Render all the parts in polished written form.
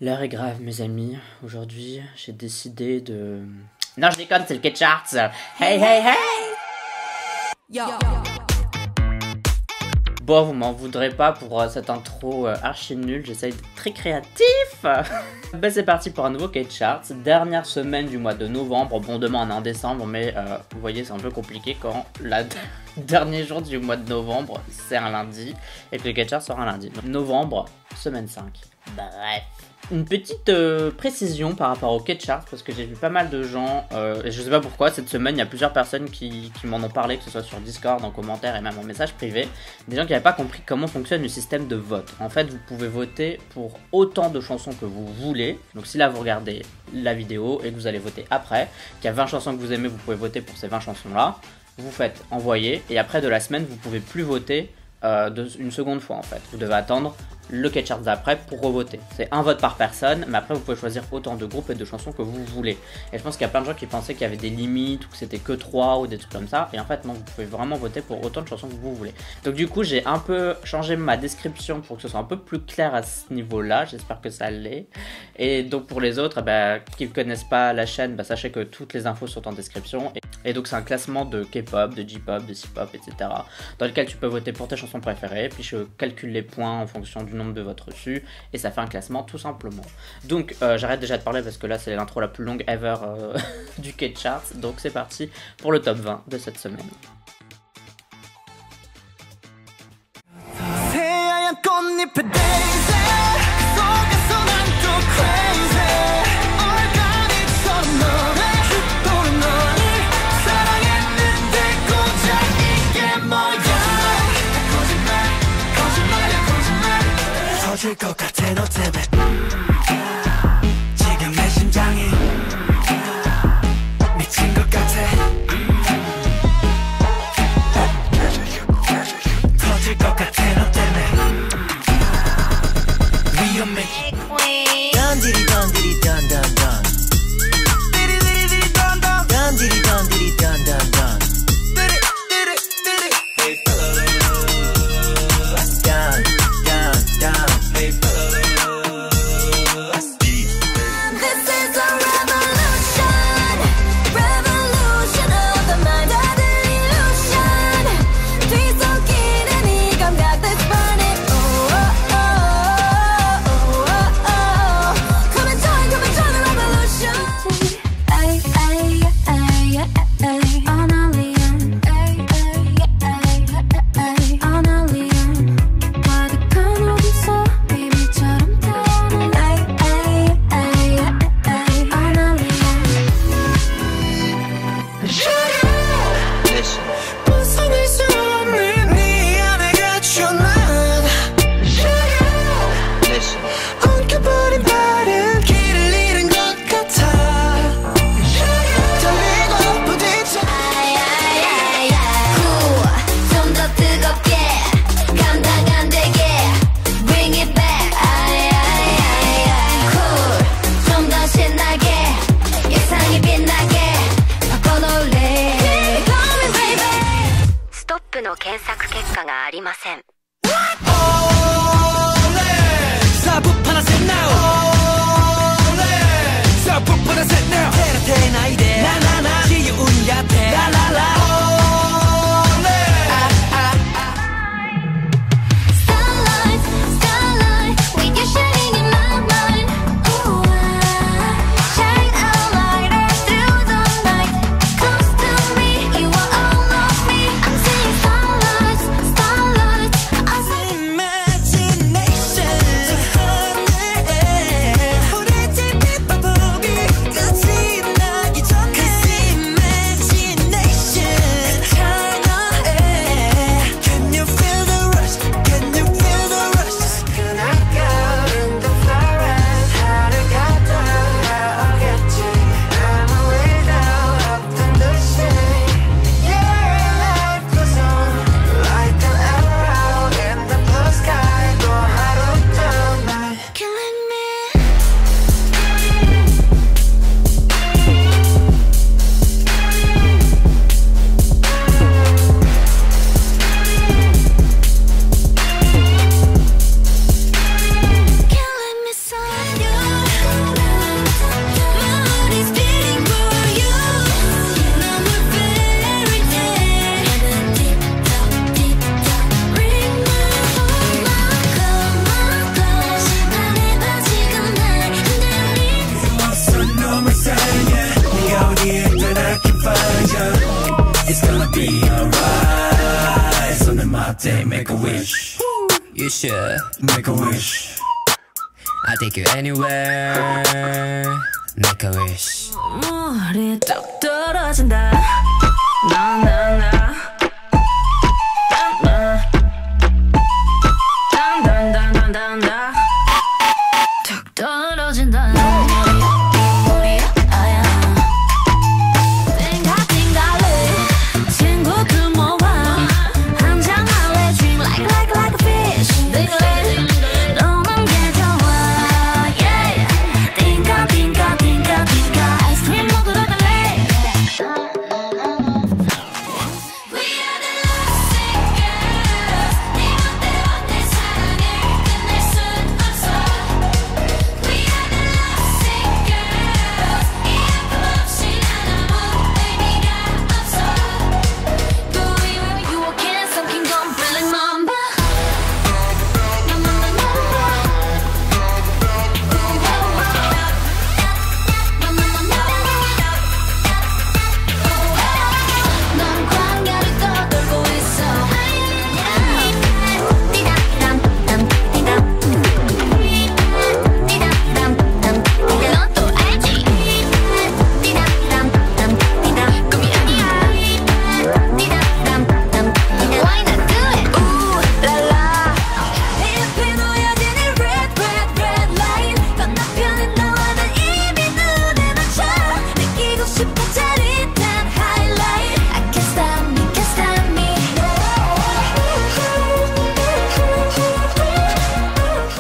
L'heure est grave, mes amis. Aujourd'hui, j'ai décidé de... Non, je déconne, c'est le Ketcharts. Hey, hey, hey! Yo. Bon, vous m'en voudrez pas pour cette intro archi nulle. J'essaye d'être très créatif. Ben, c'est parti pour un nouveau Ketcharts. Dernière semaine du mois de novembre. Bon, demain on est en décembre, mais vous voyez, c'est un peu compliqué quand le dernier jour du mois de novembre, c'est un lundi. Et que le Ketcharts sera un lundi. Donc, novembre, semaine 5. Bref. Une petite précision par rapport au Ketcharts, parce que j'ai vu pas mal de gens, et je sais pas pourquoi, cette semaine il y a plusieurs personnes qui m'en ont parlé, que ce soit sur Discord, en commentaire et même en message privé, des gens qui n'avaient pas compris comment fonctionne le système de vote. En fait, vous pouvez voter pour autant de chansons que vous voulez, donc si là vous regardez la vidéo et que vous allez voter après, qu'il y a 20 chansons que vous aimez, vous pouvez voter pour ces 20 chansons là, vous faites envoyer, et après de la semaine vous pouvez plus voter une seconde fois en fait, vous devez attendre le Ketcharts d'après pour revoter. C'est un vote par personne, mais après vous pouvez choisir autant de groupes et de chansons que vous voulez. Et je pense qu'il y a plein de gens qui pensaient qu'il y avait des limites ou que c'était que 3 ou des trucs comme ça. Et en fait non, vous pouvez vraiment voter pour autant de chansons que vous voulez. Donc du coup j'ai un peu changé ma description pour que ce soit un peu plus clair à ce niveau-là. J'espère que ça l'est. Et donc pour les autres qui ne connaissent pas la chaîne, sachez que toutes les infos sont en description. Et donc c'est un classement de K-pop, de J-pop, de C-pop, etc. dans lequel tu peux voter pour tes chansons préférées. Puis je calcule les points en fonction du nombre de votes reçus et ça fait un classement tout simplement. Donc j'arrête déjà de parler parce que là c'est l'intro la plus longue ever du Ketcharts. Donc c'est parti pour le top 20 de cette semaine. 것 같아 너 때문에 지금 내 심장이 미친 것 같아 터질 것 같아 너 때문에 위험해 던디리 던디리 던던던 디리디리 던던 던디리 던디리 던던던 be alright. So then my day, make a wish. You should make a wish. I'll take you anywhere. Make a wish. 물이 뚝 떨어진다. 나나나. 툭 떨어진다.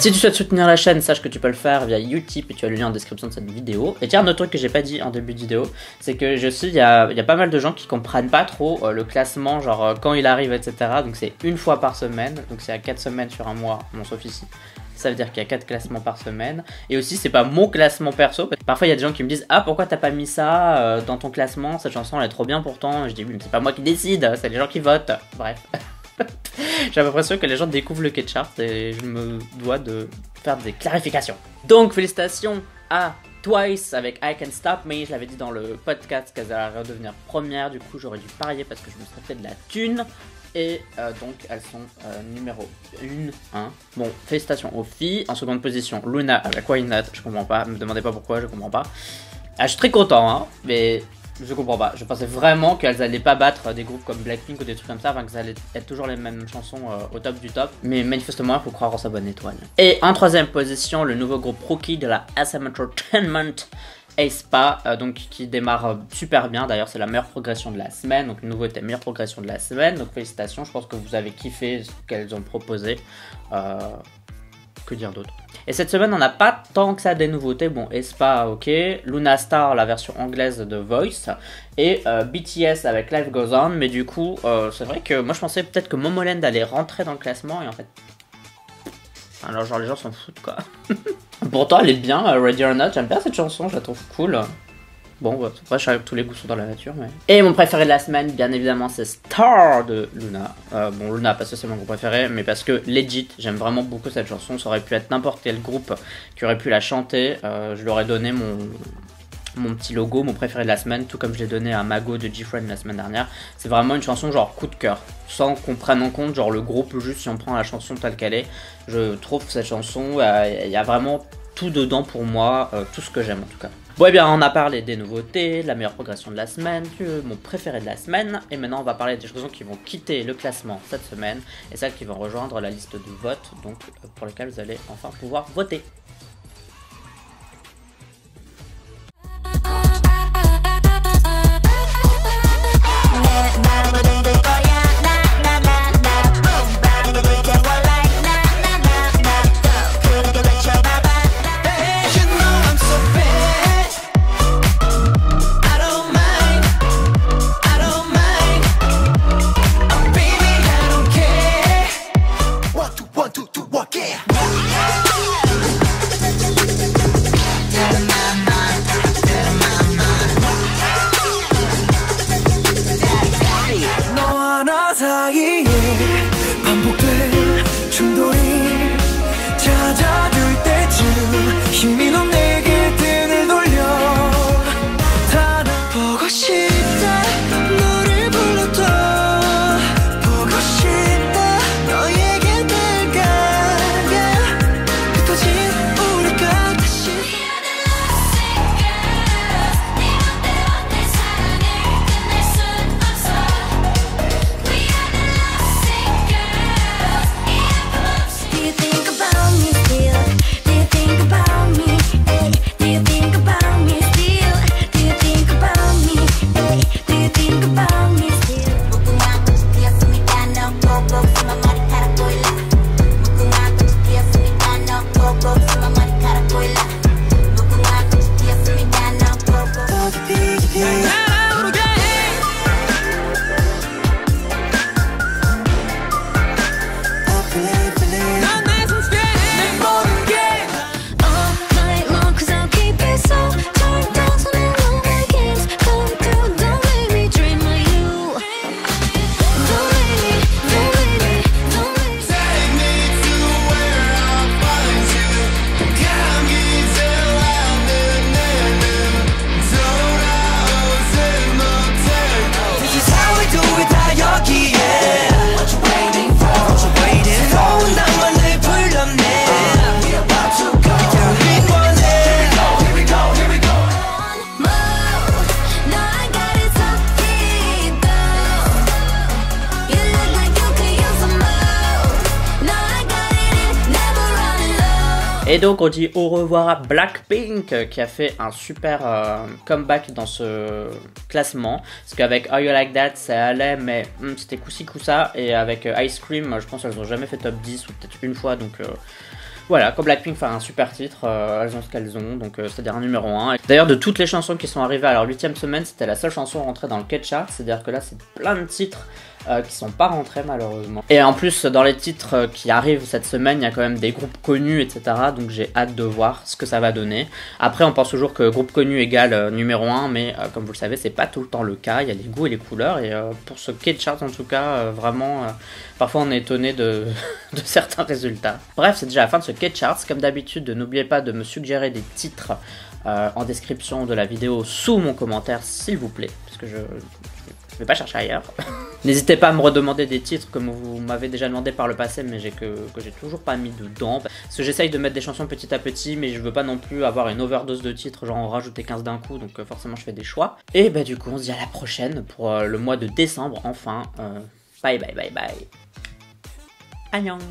Si tu souhaites soutenir la chaîne, sache que tu peux le faire via Utip et tu as le lien en description de cette vidéo. Et tiens, un autre truc que j'ai pas dit en début de vidéo, c'est que je sais, il y a pas mal de gens qui comprennent pas trop le classement, genre quand il arrive, etc. Donc c'est une fois par semaine, donc c'est à 4 semaines sur un mois, bon sauf ici. Ça veut dire qu'il y a 4 classements par semaine. Et aussi, c'est pas mon classement perso. Parfois, il y a des gens qui me disent « Ah, pourquoi t'as pas mis ça dans ton classement? Cette chanson, elle est trop bien pourtant. » Je dis « Oui, mais c'est pas moi qui décide, c'est les gens qui votent. » Bref. J'ai l'impression que les gens découvrent le K-Chart et je me dois de faire des clarifications. Donc, félicitations à Twice avec I Can't Stop Me. Je l'avais dit dans le podcast qu'elles allaient redevenir premières. Du coup, j'aurais dû parier parce que je me serais fait de la thune. Et donc elles sont numéro 1, 1. Bon, félicitations aux filles. En seconde position, Luna avec Why Not. Je comprends pas, me demandez pas pourquoi, je comprends pas. Ah, je suis très content, hein, mais je comprends pas. Je pensais vraiment qu'elles allaient pas battre des groupes comme Blackpink ou des trucs comme ça, enfin que ça allait être toujours les mêmes chansons au top du top. Mais manifestement, il faut croire en sa bonne étoile. Et en troisième position, le nouveau groupe Rookie de la SM Entertainment. aespa, donc qui démarre super bien. D'ailleurs, c'est la meilleure progression de la semaine. Donc, nouveauté, meilleure progression de la semaine. Donc, félicitations. Je pense que vous avez kiffé ce qu'elles ont proposé. Que dire d'autre? Et cette semaine, on n'a pas tant que ça des nouveautés. Bon, aespa, ok. Luna Star, la version anglaise de Voice. Et BTS avec Life Goes On. Mais du coup, c'est vrai que moi, je pensais peut-être que Momoland allait rentrer dans le classement. Et en fait, alors genre les gens s'en foutent quoi. Pourtant elle est bien, Ready or Not, j'aime bien cette chanson, je la trouve cool. Bon, ouais, je sais que tous les goûts sont dans la nature, mais... Et mon préféré de la semaine, bien évidemment, c'est Star de Luna. Bon, Luna, parce que c'est mon groupe préféré, mais parce que legit, j'aime vraiment beaucoup cette chanson. Ça aurait pu être n'importe quel groupe qui aurait pu la chanter. Je leur ai donné mon petit logo, mon préféré de la semaine, tout comme je l'ai donné à Mago de G-Friend la semaine dernière. C'est vraiment une chanson genre coup de cœur, sans qu'on prenne en compte genre le groupe, juste si on prend la chanson telle qu'elle est. Je trouve que cette chanson, il y a vraiment tout dedans pour moi, tout ce que j'aime en tout cas. Bon, et bien on a parlé des nouveautés, de la meilleure progression de la semaine, mon préféré de la semaine, et maintenant on va parler des chansons qui vont quitter le classement cette semaine, et celles qui vont rejoindre la liste de vote, donc pour lesquelles vous allez enfin pouvoir voter. donc on dit au revoir à Blackpink qui a fait un super comeback dans ce classement. Parce qu'avec How You Like That ça allait mais c'était coup-ci coup-ça. Et avec Ice Cream je pense qu'elles n'ont jamais fait top 10 ou peut-être une fois donc... Voilà, comme Blackpink fait un super titre, elles ont ce qu'elles ont, donc c'est-à-dire un numéro 1. D'ailleurs, de toutes les chansons qui sont arrivées à leur 8ème semaine, c'était la seule chanson rentrée dans le K-chart, c'est-à-dire que là, c'est plein de titres qui sont pas rentrés malheureusement. Et en plus, dans les titres qui arrivent cette semaine, il y a quand même des groupes connus, etc. Donc j'ai hâte de voir ce que ça va donner. Après, on pense toujours que groupe connu égale numéro 1, mais comme vous le savez, c'est pas tout le temps le cas. Il y a les goûts et les couleurs, et pour ce K-chart en tout cas, vraiment, parfois on est étonné de certains résultats. Bref, c'est déjà la fin de ce K-chart. Comme d'habitude, n'oubliez pas de me suggérer des titres en description de la vidéo sous mon commentaire, s'il vous plaît, parce que je vais pas chercher ailleurs. N'hésitez pas à me redemander des titres comme vous m'avez déjà demandé par le passé, mais que j'ai toujours pas mis dedans. Parce que j'essaye de mettre des chansons petit à petit, mais je veux pas non plus avoir une overdose de titres, genre en rajouter 15 d'un coup, donc forcément je fais des choix. Et bah du coup on se dit à la prochaine pour le mois de décembre, enfin. Bye bye bye bye. Annyeong.